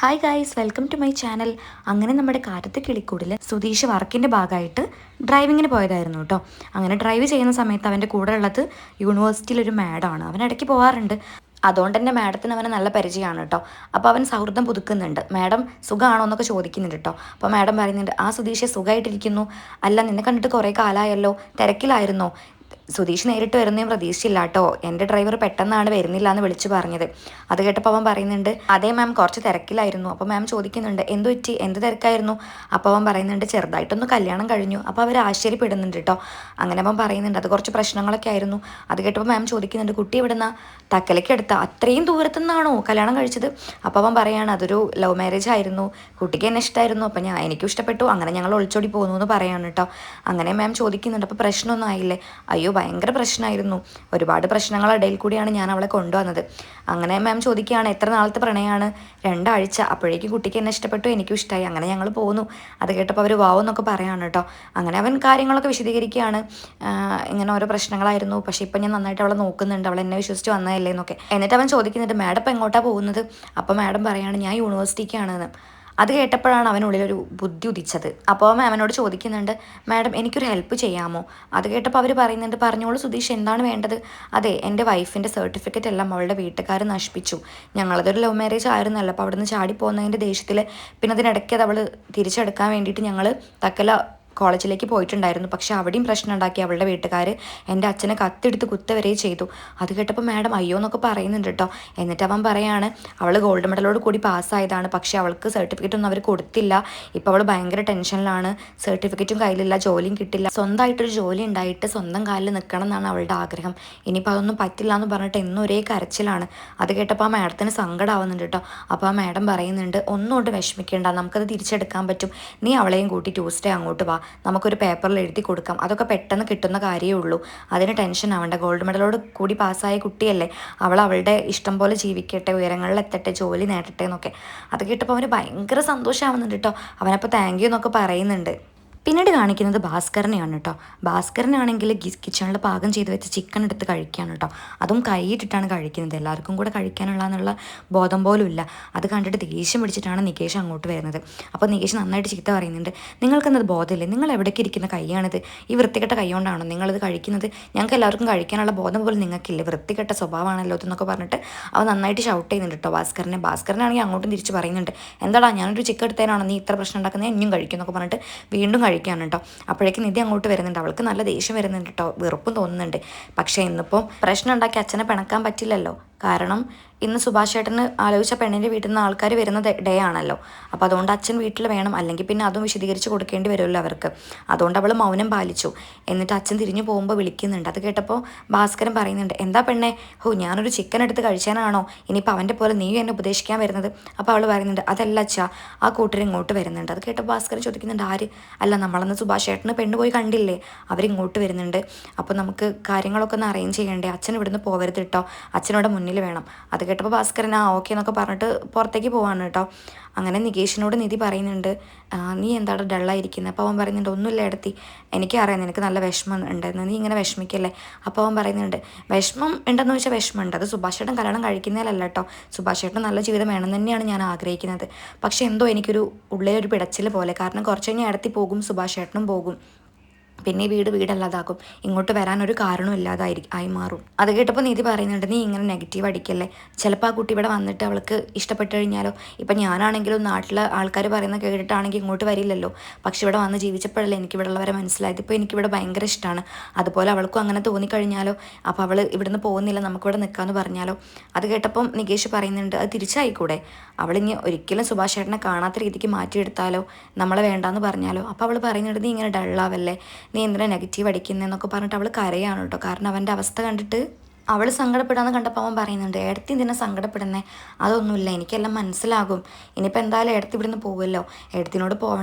Hi guys, welcome to my channel. അങ്ങനെ നമ്മുടെ കാറ്റത്ത് കിളിക്കൂടിൽ സുധീഷ് വർക്കിൻ്റെ ഭാഗമായിട്ട് ഡ്രൈവിങ്ങിന് പോയതായിരുന്നു കേട്ടോ. അങ്ങനെ ഡ്രൈവ് ചെയ്യുന്ന സമയത്ത് അവൻ്റെ കൂടെ ഉള്ളത് യൂണിവേഴ്സിറ്റിയിലൊരു മാഡമാണ്. അവൻ ഇടയ്ക്ക് പോകാറുണ്ട്. അതുകൊണ്ട് തന്നെ മാഡത്തിന് അവനെ നല്ല പരിചയമാണ് കേട്ടോ. അപ്പോൾ അവൻ സൗഹൃദം പുതുക്കുന്നുണ്ട്. മാഡം സുഖമാണോ എന്നൊക്കെ ചോദിക്കുന്നുണ്ട് കേട്ടോ. അപ്പോൾ മാഡം പറയുന്നുണ്ട്, ആ സുധീഷെ സുഖമായിട്ടിരിക്കുന്നു. അല്ല, നിന്നെ കണ്ടിട്ട് കുറേ കാലമായല്ലോ, തിരക്കിലായിരുന്നോ? സുധീഷ് നേരിട്ട് വരുന്നതും പ്രതീക്ഷിച്ചില്ല കേട്ടോ. എൻ്റെ ഡ്രൈവർ പെട്ടെന്നാണ് വരുന്നില്ല എന്ന് വിളിച്ചു പറഞ്ഞത്. അത് കേട്ടപ്പോൾ അവൻ പറയുന്നുണ്ട്, അതേ മാം, കുറച്ച് തിരക്കിലായിരുന്നു. അപ്പോൾ മാം ചോദിക്കുന്നുണ്ട്, എന്ത് പറ്റി, എന്ത് തിരക്കായിരുന്നു? അപ്പോൾ അവൻ പറയുന്നുണ്ട്, ചെറുതായിട്ടൊന്ന് കല്യാണം കഴിഞ്ഞു. അപ്പോൾ അവർ ആശ്ചര്യപ്പെടുന്നുണ്ട് കേട്ടോ. അങ്ങനെ അവൻ പറയുന്നുണ്ട്, അത് കുറച്ച് പ്രശ്നങ്ങളൊക്കെ ആയിരുന്നു. അത് കേട്ടപ്പോൾ മാം ചോദിക്കുന്നുണ്ട്, കുട്ടി എവിടുന്നാ? തക്കലേക്ക് എടുത്ത അത്രയും ദൂരത്തുനിന്നാണോ കല്യാണം കഴിച്ചത്? അപ്പോൾ അവൻ പറയാണ്, അതൊരു ലവ് മാരേജ് ആയിരുന്നു. കുട്ടിക്ക് എന്നെ ഇഷ്ടമായിരുന്നു. അപ്പോൾ എനിക്കും ഇഷ്ടപ്പെട്ടു. അങ്ങനെ ഞങ്ങൾ ഒളിച്ചോടി പോകുന്നു എന്ന് പറയാണ് കേട്ടോ. അങ്ങനെ മാം ചോദിക്കുന്നുണ്ട്, അപ്പോൾ പ്രശ്നമൊന്നും ആയില്ലേ? അയ്യോ, ഭയങ്കര പ്രശ്നമായിരുന്നു. ഒരുപാട് പ്രശ്നങ്ങളുടെ ഇടയിൽ കൂടിയാണ് ഞാൻ അവളെ കൊണ്ടുവന്നത്. അങ്ങനെ മാം ചോദിക്കുകയാണ്, എത്ര നാളത്തെ പ്രണയമാണ്? 2 ആഴ്ച. അപ്പോഴേക്കും കുട്ടിക്ക് എന്നെ ഇഷ്ടപ്പെട്ടു, എനിക്കും ഇഷ്ടമായി. അങ്ങനെ ഞങ്ങൾ പോന്നു. അത് കേട്ടപ്പോൾ അവർ വാവ് എന്നൊക്കെ പറയാണ് കേട്ടോ. അങ്ങനെ അവൻ കാര്യങ്ങളൊക്കെ വിശദീകരിക്കുകയാണ്. ഇങ്ങനെ ഓരോ പ്രശ്നങ്ങളായിരുന്നു, പക്ഷേ ഇപ്പം ഞാൻ നന്നായിട്ട് അവളെ നോക്കുന്നുണ്ട്, അവൾ എന്നെ വിശ്വസിച്ച് വന്നതല്ലേ എന്നൊക്കെ. എന്നിട്ട് അവൻ ചോദിക്കുന്നുണ്ട്, മാഡം ഇപ്പം എങ്ങോട്ടാണ് പോകുന്നത്? അപ്പോൾ മാഡം പറയാണ്, ഞാൻ യൂണിവേഴ്സിറ്റിക്കാണെന്ന്. അത് കേട്ടപ്പോഴാണ് അവനുള്ളിലൊരു ബുദ്ധി ഉദിച്ചത്. അപ്പോൾ അവനോട് ചോദിക്കുന്നുണ്ട്, മാഡം എനിക്കൊരു ഹെൽപ്പ് ചെയ്യാമോ? അത് കേട്ടപ്പോൾ അവർ പറയുന്നുണ്ട്, പറഞ്ഞോളൂ സുധീഷ്, എന്താണ് വേണ്ടത്? അതെ, എൻ്റെ വൈഫിൻ്റെ സർട്ടിഫിക്കറ്റ് എല്ലാം അവളുടെ വീട്ടുകാർ നശിപ്പിച്ചു. ഞങ്ങളതൊരു ലവ് മാരേജ് ആയിരുന്നല്ലോ. അപ്പോൾ അവിടെ നിന്ന് ചാടിപ്പോകുന്നതിൻ്റെ ദേഷ്യത്തിൽ പിന്നെ അതിനിടയ്ക്ക് അത് അവൾ തിരിച്ചെടുക്കാൻ വേണ്ടിയിട്ട് ഞങ്ങൾ തക്കല കോളേജിലേക്ക് പോയിട്ടുണ്ടായിരുന്നു. പക്ഷെ അവിടെയും പ്രശ്നം ഉണ്ടാക്കി അവളുടെ വീട്ടുകാർ. എൻ്റെ അച്ഛനെ കത്തെടുത്ത് കുത്തവരെ ചെയ്തു. അത് കേട്ടപ്പോൾ മാഡം അയ്യോ എന്നൊക്കെ പറയുന്നുണ്ട് കേട്ടോ. എന്നിട്ട് അവൻ പറയാണ്, അവൾ ഗോൾഡ് മെഡലോട് കൂടി പാസ്സായതാണ്, പക്ഷേ അവൾക്ക് സർട്ടിഫിക്കറ്റ് ഒന്നും അവർ കൊടുത്തില്ല. ഇപ്പോൾ അവൾ ഭയങ്കര ടെൻഷനിലാണ്. സർട്ടിഫിക്കറ്റും കയ്യിലില്ല, ജോലിയും കിട്ടില്ല. സ്വന്തമായിട്ടൊരു ജോലി ഉണ്ടായിട്ട് സ്വന്തം കാലിൽ നിൽക്കണം എന്നാണ് അവളുടെ ആഗ്രഹം. ഇനിയിപ്പോൾ അതൊന്നും പറ്റില്ല എന്ന് പറഞ്ഞിട്ട് എന്നും ഒരേ കരച്ചിലാണ്. അത് കേട്ടപ്പോൾ ആ മാഡത്തിന് സങ്കടമാവുന്നുണ്ട് കേട്ടോ. അപ്പോൾ ആ മാഡം പറയുന്നുണ്ട്, ഒന്നുകൊണ്ട് വിഷമിക്കേണ്ട, നമുക്കത് തിരിച്ചെടുക്കാൻ പറ്റും. നീ അവളെയും കൂട്ടി ട്യൂസ്ഡേ അങ്ങോട്ട് വാ, നമുക്കൊരു പേപ്പറിൽ എഴുതി കൊടുക്കാം. അതൊക്കെ പെട്ടെന്ന് കിട്ടുന്ന കാര്യമേ ഉള്ളൂ. അതിന് ടെൻഷൻ ആവേണ്ട. ഗോൾഡ് മെഡലോട് കൂടി പാസ്സായ കുട്ടിയല്ലേ, അവൾ അവളുടെ ഇഷ്ടം പോലെ ജീവിക്കട്ടെ, ഉയരങ്ങളിലെത്തട്ടെ, ജോലി നേടട്ടെ എന്നൊക്കെ. അത് കേട്ടപ്പോൾ അവന് ഭയങ്കര സന്തോഷമാവുന്നുണ്ട് കേട്ടോ. അവനപ്പോൾ താങ്ക് യു എന്നൊക്കെ പറയുന്നുണ്ട്. പിന്നീട് കാണിക്കുന്നത് ഭാസ്കരനെയാണ് കേട്ടോ. ഭാസ്കരനാണെങ്കിൽ കിച്ചണിൽ പാകം ചെയ്ത് വെച്ച് ചിക്കൻ എടുത്ത് കഴിക്കുകയാണ് കേട്ടോ. അതും കൈയിട്ടിട്ടാണ് കഴിക്കുന്നത്. എല്ലാവർക്കും കൂടെ കഴിക്കാനുള്ള ബോധം പോലും ഇല്ല. അത് കണ്ടിട്ട് ദേഷ്യം പിടിച്ചിട്ടാണ് നികേഷ് അങ്ങോട്ട് വരുന്നത്. അപ്പോൾ നികേഷ് നന്നായിട്ട് ചീത്ത പറയുന്നുണ്ട്, നിങ്ങൾക്കെന്നത് ബോധമില്ലേ? നിങ്ങൾ എവിടേക്ക് ഇരിക്കുന്ന കൈയാണിത്? ഈ വൃത്തികെട്ട കൈ കൊണ്ടാണോ നിങ്ങളിത് കഴിക്കുന്നത്? ഞങ്ങൾക്ക് എല്ലാവർക്കും കഴിക്കാനുള്ള ബോധം പോലും നിങ്ങൾക്കില്ലേ? വൃത്തികെട്ട സ്വഭാവമാണല്ലോ എന്നൊക്കെ പറഞ്ഞിട്ട് അവൻ നന്നായിട്ട് ഷൗട്ട് ചെയ്യുന്നുണ്ട് കേട്ടോ ഭാസ്കരനാണെങ്കിൽ അങ്ങോട്ടും തിരിച്ച് പറയുന്നുണ്ട്, എന്താടാ, ഞാനൊരു ചിക്കൻ എടുത്തതിനാണോ നീ ഇത്ര പ്രശ്നം ഉണ്ടാക്കുന്നത്? ഇനിയും കഴിക്കും എന്നൊക്കെ പറഞ്ഞിട്ട് വീണ്ടും കഴിക്കുകയാണ് കേട്ടോ. അപ്പോഴേക്കും നിധി അങ്ങോട്ട് വരുന്നുണ്ട്. അവൾക്ക് നല്ല ദേഷ്യം വരുന്നുണ്ട് കേട്ടോ, വെറുപ്പും തോന്നുന്നുണ്ട്. പക്ഷേ ഇന്നിപ്പോൾ പ്രശ്നം ഉണ്ടാക്കി അച്ഛനെ പിണക്കാൻ പറ്റില്ലല്ലോ. കാരണം ഇന്ന് സുഭാഷ് ചേട്ടന് ആലോചിച്ച പെണ്ണിൻ്റെ വീട്ടിൽ നിന്ന് ആൾക്കാർ വരുന്ന ഡേ ആണല്ലോ. അപ്പോൾ അതുകൊണ്ട് അച്ഛൻ വീട്ടിൽ വേണം, അല്ലെങ്കിൽ പിന്നെ അതും വിശദീകരിച്ച് കൊടുക്കേണ്ടി വരുമല്ലോ അവർക്ക്. അതുകൊണ്ട് അവൾ മൗനം പാലിച്ചു. എന്നിട്ട് അച്ഛൻ തിരിഞ്ഞു പോകുമ്പോൾ വിളിക്കുന്നുണ്ട്. അത് കേട്ടപ്പോൾ ഭാസ്കരൻ പറയുന്നുണ്ട്, എന്താ പെണ്ണെ, ഞാനൊരു ചിക്കൻ എടുത്ത് കഴിച്ചാനാണോ ഇനിയിപ്പോൾ അവൻ്റെ പോലെ നീയും എന്നെ ഉപദേശിക്കാൻ വരുന്നത്? അപ്പോൾ അവൾ പറയുന്നുണ്ട്, അതല്ല അച്ഛാ, ആ കൂട്ടർ ഇങ്ങോട്ട് വരുന്നുണ്ട്. അത് കേട്ടപ്പോൾ ഭാസ്കരൻ ചോദിക്കുന്നുണ്ട്, ആര്? അല്ല, നമ്മളന്ന് സുഭാഷ് ചേട്ടന് പെണ്ണ് പോയി കണ്ടില്ലേ, അവരിങ്ങോട്ട് വരുന്നുണ്ട്. അപ്പോൾ നമുക്ക് കാര്യങ്ങളൊക്കെ ഒന്ന് അറേഞ്ച് ചെയ്യണ്ടേ? അച്ഛൻ ഇവിടുന്ന് പോകരുത് കേട്ടോ, അച്ഛനോട് മുന്നിൽ വേണം. അത് കേട്ടപ്പോൾ ഭാസ്കരൻ ഓക്കെ എന്നൊക്കെ പറഞ്ഞിട്ട് പുറത്തേക്ക് പോവാണ് കേട്ടോ. അങ്ങനെ നികേഷിനോട് നിധി പറയുന്നുണ്ട്, നീ എന്താണ് ഡള്ളായിരിക്കുന്നത്? അപ്പോൾ അവൻ പറയുന്നുണ്ട്, ഒന്നുമില്ല എടുത്തി, എനിക്കറിയാം നിനക്ക് നല്ല വിഷമം ഉണ്ടെന്ന്, നീ ഇങ്ങനെ വിഷമിക്കല്ലേ. അപ്പോൾ അവൻ പറയുന്നുണ്ട്, വിഷമം ഉണ്ടെന്ന് വെച്ചാൽ വിഷമമുണ്ട്, അത് സുഭാഷ് ചേട്ടൻ കല്യാണം കഴിക്കുന്നതിലല്ല കേട്ടോ. സുഭാഷ് ചേട്ടൻ നല്ല ജീവിതം വേണം തന്നെയാണ് ഞാൻ ആഗ്രഹിക്കുന്നത്. പക്ഷേ എന്തോ എനിക്കൊരു ഉള്ളിലൊരു പിടച്ചിൽ പോലെ. കാരണം കുറച്ച് കഴിഞ്ഞ് അടുത്തി പോകും, സുഭാഷ് ചേട്ടനും പോകും, പിന്നെ ഈ വീടല്ലാതാക്കും, ഇങ്ങോട്ട് വരാനൊരു കാരണവും ആയി മാറും. അത് കേട്ടപ്പോൾ നീതി പറയുന്നുണ്ട്, നീ ഇങ്ങനെ നെഗറ്റീവ് അടിക്കല്ലേ, ചിലപ്പോൾ ആ കുട്ടി ഇവിടെ വന്നിട്ട് അവൾക്ക് ഇഷ്ടപ്പെട്ട് കഴിഞ്ഞാലോ? ഇപ്പം ഞാനാണെങ്കിലും നാട്ടിലെ ആൾക്കാർ പറയുന്ന കേട്ടിട്ടാണെങ്കിൽ ഇങ്ങോട്ട് വരില്ലല്ലോ. പക്ഷെ ഇവിടെ വന്ന് ജീവിച്ചപ്പോഴല്ലേ എനിക്ക് ഇവിടെ ഉള്ളവരെ മനസ്സിലായത്. ഇപ്പോൾ എനിക്കിവിടെ ഭയങ്കര ഇഷ്ടമാണ്. അതുപോലെ അവൾക്കും അങ്ങനെ തോന്നിക്കഴിഞ്ഞാലോ? അപ്പോൾ അവൾ ഇവിടുന്ന് പോകുന്നില്ല, നമുക്കിവിടെ നിൽക്കാമെന്ന് പറഞ്ഞാലോ? അത് കേട്ടപ്പം നികേഷ് പറയുന്നുണ്ട്, അത് തിരിച്ചായിക്കൂടെ? അവളിനി ഒരിക്കലും സുഭാഷ് ചേട്ടനെ കാണാത്ത രീതിക്ക് മാറ്റിയെടുത്താലോ, നമ്മളെ വേണ്ടാന്ന് പറഞ്ഞാലോ? അപ്പോൾ അവൾ പറയുന്നുണ്ട്, നീ ഇങ്ങനെ ഡള്ളാവല്ലേ, നീ എന്തിനാ നെഗറ്റീവ് അടിക്കുന്നതെന്നൊക്കെ പറഞ്ഞിട്ട് അവൾ കരയാണ് കേട്ടോ. കാരണം അവൻ്റെ അവസ്ഥ കണ്ടിട്ട് അവൾ സങ്കടപ്പെടാന്ന് കണ്ടപ്പോൾ അവൻ പറയുന്നുണ്ട്, ഏടത്തി എന്തിനാ സങ്കടപ്പെടുന്നേ? അതൊന്നുമില്ല, എനിക്കെല്ലാം മനസ്സിലാകും. ഇനിയിപ്പോൾ എന്തായാലും ഏടത്തി ഇവിടുന്ന് പോകുമല്ലോ, ഏടത്തിനോട്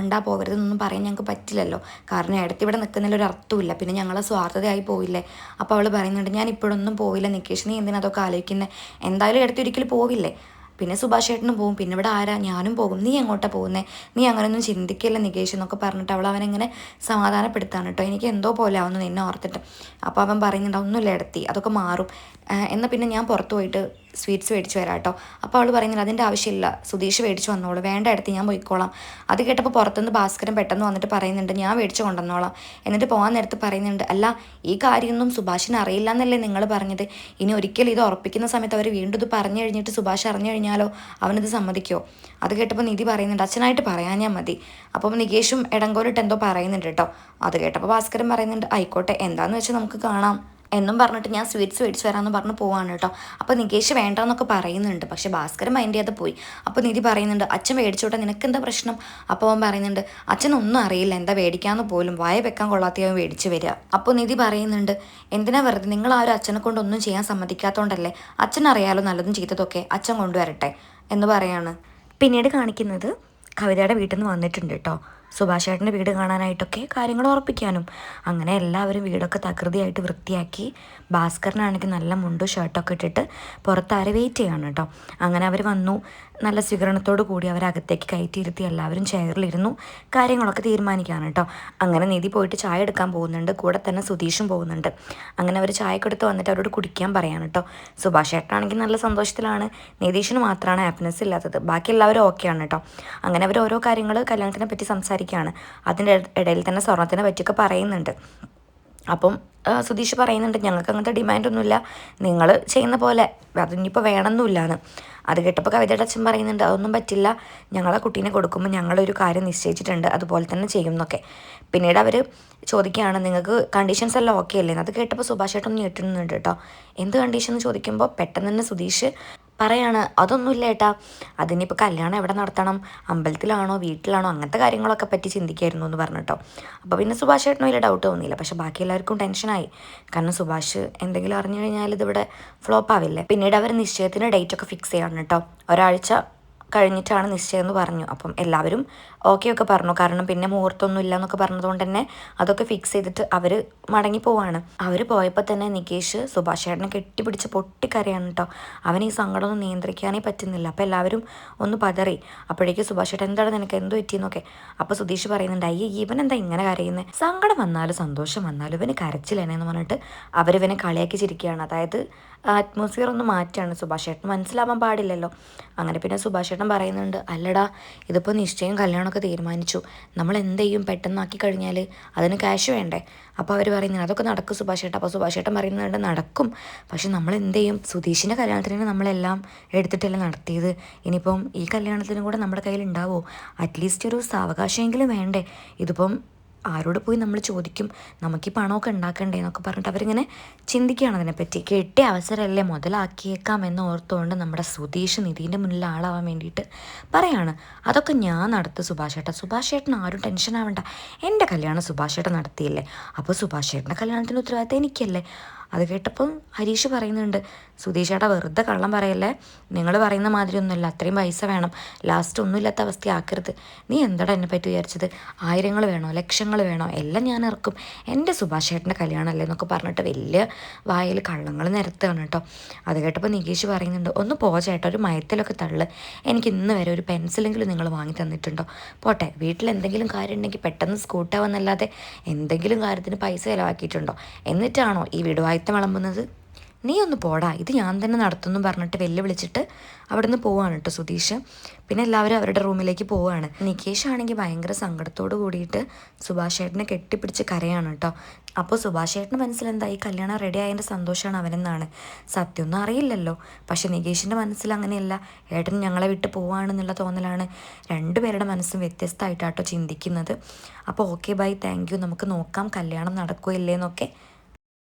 പോകരുതെന്നൊന്നും പറയാൻ ഞങ്ങൾക്ക് പറ്റില്ലല്ലോ. കാരണം ഏടത്തി ഇവിടെ നിൽക്കുന്നതിലൊരു അർത്ഥമില്ല, പിന്നെ ഞങ്ങളെ സ്വാർത്ഥതയായി പോയില്ലേ. അപ്പോൾ അവൾ പറയുന്നുണ്ട്, ഞാൻ ഇപ്പോഴൊന്നും പോവില്ല നികേഷ്, നീ എന്തിനാ അതൊക്കെ ആലോചിക്കുന്നത്? എന്തായാലും ഏടത്തി ഒരിക്കലും പോവില്ലേ, പിന്നെ സുഭാഷ് ചേട്ടനും പോകും, പിന്നെ ഇവിടെ ആരാ, ഞാനും പോകും, നീ എങ്ങോട്ടാണ് പോകുന്നത്? നീ അങ്ങനെയൊന്നും ചിന്തിക്കില്ല നികേഷ് എന്നൊക്കെ പറഞ്ഞിട്ട് അവനെങ്ങനെ സമാധാനപ്പെടുത്താണ് കേട്ടോ. എനിക്ക് എന്തോ പോലെ ആവുന്നു നിന്നെ ഓർത്തിട്ട്. അപ്പോൾ അവൻ പറയുന്നുണ്ട്, ഒന്നുമില്ല എടുത്തി, അതൊക്കെ മാറും, എന്നാൽ പിന്നെ ഞാൻ പുറത്ത് പോയിട്ട് സ്വീറ്റ്സ് മേടിച്ച് വരാം കേട്ടോ. അപ്പോൾ അവൾ പറയുന്നില്ല അതിൻ്റെ ആവശ്യമില്ല, സുധീഷ് മേടിച്ച് വന്നോളൂ, വേണ്ട അടുത്ത് ഞാൻ പോയിക്കോളാം. അത് കേട്ടപ്പോൾ പുറത്തുനിന്ന് ഭാസ്കരൻ പെട്ടെന്ന് വന്നിട്ട് പറയുന്നുണ്ട് ഞാൻ മേടിച്ച് കൊണ്ടുവന്നോളാം. എന്നിട്ട് പോകാൻ നേരത്ത് പറയുന്നുണ്ട് അല്ല ഈ കാര്യമൊന്നും സുഭാഷിന് അറിയില്ല എന്നല്ലേ നിങ്ങൾ പറഞ്ഞത്, ഇനി ഒരിക്കലും ഇത് ഉറപ്പിക്കുന്ന സമയത്ത് അവർ വീണ്ടും ഇത് പറഞ്ഞു കഴിഞ്ഞിട്ട് സുഭാഷ് അറിഞ്ഞു കഴിഞ്ഞാലോ അവനിത് സമ്മതിക്കുമോ? അത് കേട്ടപ്പോൾ നിധി പറയുന്നുണ്ട് അച്ഛനായിട്ട് പറയാഞ്ഞാൽ മതി. അപ്പം നികേഷും ഇടങ്കോലിട്ട് എന്തോ പറയുന്നുണ്ട് കേട്ടോ. അത് കേട്ടപ്പോൾ ഭാസ്കരൻ പറയുന്നുണ്ട് ആയിക്കോട്ടെ എന്താന്ന് വെച്ചാൽ നമുക്ക് കാണാം എന്നും പറഞ്ഞിട്ട് ഞാൻ സ്വീറ്റ്സ് മേടിച്ച് വരാമെന്ന് പറഞ്ഞ് പോവാണ് കേട്ടോ. അപ്പോൾ നികേഷ് വേണ്ടെന്നൊക്കെ പറയുന്നുണ്ട്, പക്ഷേ ഭാസ്കരൻ മൈൻഡ് ചെയ്യാതെ പോയി. അപ്പോൾ നിധി പറയുന്നുണ്ട് അച്ഛൻ മേടിച്ചോട്ടെ നിനക്കെന്താ പ്രശ്നം? അപ്പോൾ അവൻ പറയുന്നുണ്ട് അച്ഛനൊന്നും അറിയില്ല എന്താ മേടിക്കാമെന്ന് പോലും, വായ വെക്കാൻ കൊള്ളാത്ത അവൻ മേടിച്ച് വരിക. അപ്പോൾ നിധി പറയുന്നുണ്ട് എന്തിനാ വെറുതെ, നിങ്ങൾ ആ ഒരു അച്ഛനെ കൊണ്ടൊന്നും ചെയ്യാൻ സമ്മതിക്കാത്തതുകൊണ്ടല്ലേ, അച്ഛനറിയാലോ നല്ലതും ചീത്തതൊക്കെ, അച്ഛൻ കൊണ്ടുവരട്ടെ എന്ന് പറയാണ്. പിന്നീട് കാണിക്കുന്നത് കവിതയുടെ വീട്ടിൽ നിന്ന് വന്നിട്ടുണ്ട് കേട്ടോ, സുഭാഷ് ചേട്ടൻ്റെ വീട് കാണാനായിട്ടൊക്കെ കാര്യങ്ങൾ ഉറപ്പിക്കാനും. അങ്ങനെ എല്ലാവരും വീടൊക്കെ തകൃതിയായിട്ട് വൃത്തിയാക്കി, ഭാസ്കരനാണെങ്കിൽ നല്ല മുണ്ടും ഷർട്ടൊക്കെ ഇട്ടിട്ട് പുറത്താരെ വെയിറ്റ് ചെയ്യാണ് കേട്ടോ. അങ്ങനെ അവർ വന്നു, നല്ല സ്വീകരണത്തോടു കൂടി അവരകത്തേക്ക് കയറ്റിയിരുത്തി എല്ലാവരും ചെയറിലിരുന്നു കാര്യങ്ങളൊക്കെ തീരുമാനിക്കുകയാണ് കേട്ടോ. അങ്ങനെ നിധി പോയിട്ട് ചായ എടുക്കാൻ പോകുന്നുണ്ട്, കൂടെ തന്നെ സുധീഷും പോകുന്നുണ്ട്. അങ്ങനെ അവർ ചായക്കെടുത്ത് വന്നിട്ട് അവരോട് കുടിക്കാൻ പറയാണ് കേട്ടോ. സുഭാഷ് ചേട്ടനാണെങ്കിൽ നല്ല സന്തോഷത്തിലാണ്, നിതീഷിന് മാത്രമാണ് ഹാപ്പിനെസ് ഇല്ലാത്തത്, ബാക്കി എല്ലാവരും ഓക്കെയാണ് കേട്ടോ. അങ്ങനെ അവർ ഓരോ കാര്യങ്ങൾ കല്യാണത്തിനെ പറ്റി സംസാരിക്കുകയാണ്. അതിൻ്റെ ഇടയിൽ തന്നെ സ്വർണ്ണത്തിനെ പറ്റിയൊക്കെ പറയുന്നുണ്ട്. അപ്പം സുധീഷ് പറയുന്നുണ്ട് ഞങ്ങൾക്ക് അങ്ങനത്തെ ഡിമാൻഡൊന്നുമില്ല, നിങ്ങൾ ചെയ്യുന്ന പോലെ അതിനിപ്പോൾ വേണമെന്നില്ലാന്ന്. അത് കേട്ടപ്പോൾ കവിതയുടെ അച്ഛൻ പറയുന്നുണ്ട് അതൊന്നും പറ്റില്ല, ഞങ്ങളെ കുട്ടീനെ കൊടുക്കുമ്പോൾ ഞങ്ങളൊരു കാര്യം നിശ്ചയിച്ചിട്ടുണ്ട് അതുപോലെ തന്നെ ചെയ്യും എന്നൊക്കെ. പിന്നീട് അവർ ചോദിക്കുകയാണ് നിങ്ങൾക്ക് കണ്ടീഷൻസ് എല്ലാം ഓക്കെ അല്ലേ? അത് കേട്ടപ്പോൾ സുഭാഷ് ചേട്ടൻ ഞെട്ടുന്നുണ്ട് കേട്ടോ. എന്ത് കണ്ടീഷൻ എന്ന് ചോദിക്കുമ്പോൾ പെട്ടെന്ന് തന്നെ സുധീഷ് പറയാണ് അതൊന്നുമില്ല ഏട്ടാ, അതിനിപ്പോൾ കല്യാണം എവിടെ നടത്തണം, അമ്പലത്തിലാണോ വീട്ടിലാണോ, അങ്ങനത്തെ കാര്യങ്ങളൊക്കെ പറ്റി ചിന്തിക്കായിരുന്നു എന്ന് പറഞ്ഞിട്ടോ. അപ്പോൾ പിന്നെ സുഭാഷ് ചേട്ടനും വലിയ ഡൗട്ട് തോന്നിയില്ല, പക്ഷേ ബാക്കി എല്ലാവർക്കും ടെൻഷനായി. കാരണം സുഭാഷ് എന്തെങ്കിലും അറിഞ്ഞു കഴിഞ്ഞാൽ ഇതിവിടെ ഫ്ലോപ്പ് ആവില്ലേ. പിന്നീട് അവർ നിശ്ചയത്തിന് ഡേറ്റ് ഒക്കെ ഫിക്സ് ചെയ്യണം കേട്ടോ. ഒരാഴ്ച കഴിഞ്ഞിട്ടാണ് നിശ്ചയം എന്ന് പറഞ്ഞു. അപ്പം എല്ലാവരും ഓക്കെ ഒക്കെ പറഞ്ഞു, കാരണം പിന്നെ മുഹൂർത്തമൊന്നും ഇല്ല എന്നൊക്കെ പറഞ്ഞതുകൊണ്ട് തന്നെ അതൊക്കെ ഫിക്സ് ചെയ്തിട്ട് അവർ മടങ്ങി പോവാണ്. അവർ പോയപ്പോൾ തന്നെ നികേഷ് സുഭാഷ് ചേട്ടനെ കെട്ടിപ്പിടിച്ച് പൊട്ടിക്കരയാണ് കേട്ടോ. അവൻ ഈ സങ്കടമൊന്നും നിയന്ത്രിക്കാനേ പറ്റുന്നില്ല. അപ്പോൾ എല്ലാവരും ഒന്ന് പതറി. അപ്പോഴേക്കും സുഭാഷ് ചേട്ടൻ എന്താണ് നിനക്ക് എന്ത് പറ്റിയെന്നൊക്കെ. അപ്പോൾ സുധീഷ് പറയുന്നുണ്ട് അയ്യേ ഇവൻ എന്താ ഇങ്ങനെ കരയുന്നത്, സങ്കടം വന്നാലും സന്തോഷം വന്നാലും ഇവന് കരച്ചില്ലെന്ന് പറഞ്ഞിട്ട് അവരിവനെ കളിയാക്കി ചിരിക്കുകയാണ്. അതായത് അറ്റ്മോസ്ഫിയർ ഒന്ന് മാറ്റാണ്, സുഭാഷ് ചേട്ടൻ മനസ്സിലാവാൻ പാടില്ലല്ലോ. അങ്ങനെ പിന്നെ സുഭാഷ് ചേട്ടൻ പറയുന്നുണ്ട് അല്ലടാ ഇതിപ്പോൾ നിശ്ചയം കല്യാണമൊക്കെ തീരുമാനിച്ചു, നമ്മൾ എന്ത് ചെയ്യും പെട്ടെന്നാക്കി കഴിഞ്ഞാൽ അതിന് ക്യാഷ് വേണ്ടേ? അപ്പോൾ അവർ പറയുന്നത് അതൊക്കെ നടക്കും സുഭാഷ് ചേട്ടൻ. അപ്പോൾ സുഭാഷ് ചേട്ടൻ പറയുന്നുണ്ട് നടക്കും, പക്ഷെ നമ്മൾ എന്ത് ചെയ്യും, സുധീഷിൻ്റെ കല്യാണത്തിന് നമ്മളെല്ലാം എടുത്തിട്ടല്ലേ നടത്തിയത്, ഇനിയിപ്പം ഈ കല്യാണത്തിനും കൂടെ നമ്മുടെ കയ്യിൽ ഉണ്ടാവുമോ? അറ്റ്ലീസ്റ്റ് ഒരു സാവകാശമെങ്കിലും വേണ്ടേ? ഇതിപ്പം ആരോട് പോയി നമ്മൾ ചോദിക്കും, നമുക്ക് ഈ പണമൊക്കെ ഉണ്ടാക്കണ്ടേ എന്നൊക്കെ പറഞ്ഞിട്ട് അവരിങ്ങനെ ചിന്തിക്കുകയാണ് അതിനെപ്പറ്റി. കിട്ടിയ അവസരമല്ലേ മുതലാക്കിയേക്കാം എന്ന് ഓർത്തുകൊണ്ട് നമ്മുടെ സുധീഷ് നിധീൻ്റെ മുന്നിൽ ആളാവാൻ വേണ്ടിയിട്ട് പറയാണ് അതൊക്കെ ഞാൻ നടത്തും സുഭാഷ് ചേട്ടൻ, സുഭാഷ് ചേട്ടൻ ആരും ടെൻഷൻ ആവണ്ട, എൻ്റെ കല്യാണം സുഭാഷ് ചേട്ടൻ നടത്തിയില്ലേ, അപ്പോൾ സുഭാഷ് ചേട്ടൻ്റെ കല്യാണത്തിൻ്റെ ഉത്തരവാദിത്തം എനിക്കല്ലേ. അത് കേട്ടപ്പം ഹരീഷ് പറയുന്നുണ്ട് സുധീഷ് ചേട്ടാ വെറുതെ കള്ളം പറയല്ലേ, നിങ്ങൾ പറയുന്ന മാതിരി ഒന്നുമില്ല, അത്രയും പൈസ വേണം, ലാസ്റ്റ് ഒന്നുമില്ലാത്ത അവസ്ഥയാക്കരുത്, നീ എന്താടാ എന്നെ പറ്റി വിചാരിച്ചത്, ആയിരങ്ങൾ വേണോ ലക്ഷങ്ങൾ വേണോ എല്ലാം ഞാൻ ഇറക്കും, എൻ്റെ സുഭാഷ് ചേട്ടൻ്റെ കല്യാണമല്ലേ എന്നൊക്കെ പറഞ്ഞിട്ട് വലിയ വായിൽ കള്ളങ്ങൾ നിരത്തുകയാണ് കേട്ടോ. അത് കേട്ടപ്പോൾ നികേഷ് പറയുന്നുണ്ട് ഒന്ന് പോ ചേട്ടാ, ഒരു മയത്തിലൊക്കെ തള്ളു, എനിക്ക് ഇന്ന് വരെ ഒരു പെൻസിലെങ്കിലും നിങ്ങൾ വാങ്ങി തന്നിട്ടുണ്ടോ? പോട്ടെ വീട്ടിൽ എന്തെങ്കിലും കാര്യം ഉണ്ടെങ്കിൽ പെട്ടെന്ന് സ്കൂട്ടാവുന്നല്ലാതെ എന്തെങ്കിലും കാര്യത്തിന് പൈസ ചിലവാക്കിയിട്ടുണ്ടോ? എന്നിട്ടാണോ ഈ വീടുവായി വിളമ്പുന്നത്? നീ ഒന്ന് പോടാ, ഇത് ഞാൻ തന്നെ നടത്തുന്നു പറഞ്ഞിട്ട് വെല്ലുവിളിച്ചിട്ട് അവിടുന്ന് പോവാണ് കേട്ടോ സുധീഷ്. പിന്നെ എല്ലാവരും അവരുടെ റൂമിലേക്ക് പോവുകയാണ്. നികേഷ് ആണെങ്കിൽ ഭയങ്കര സങ്കടത്തോട് കൂടിയിട്ട് സുഭാഷ് ചേട്ടനെ കെട്ടിപ്പിടിച്ച് കരയാണ് കേട്ടോ. അപ്പോൾ സുഭാഷ് ചേട്ടൻ്റെ മനസ്സിലെന്താ ഈ കല്യാണം റെഡി ആയതിൻ്റെ സന്തോഷമാണ് അവനെന്നാണ്. സത്യമൊന്നും അറിയില്ലല്ലോ, പക്ഷെ നികേഷിൻ്റെ മനസ്സിൽ അങ്ങനെയല്ല, ഏട്ടൻ ഞങ്ങളെ വിട്ട് പോവാണെന്നുള്ള തോന്നലാണ്. രണ്ടുപേരുടെ മനസ്സും വ്യത്യസ്തമായിട്ടാട്ടോ ചിന്തിക്കുന്നത്. അപ്പോൾ ഓക്കെ ബൈ താങ്ക് യു, നമുക്ക് നോക്കാം കല്യാണം നടക്കുകയില്ലേന്നൊക്കെ.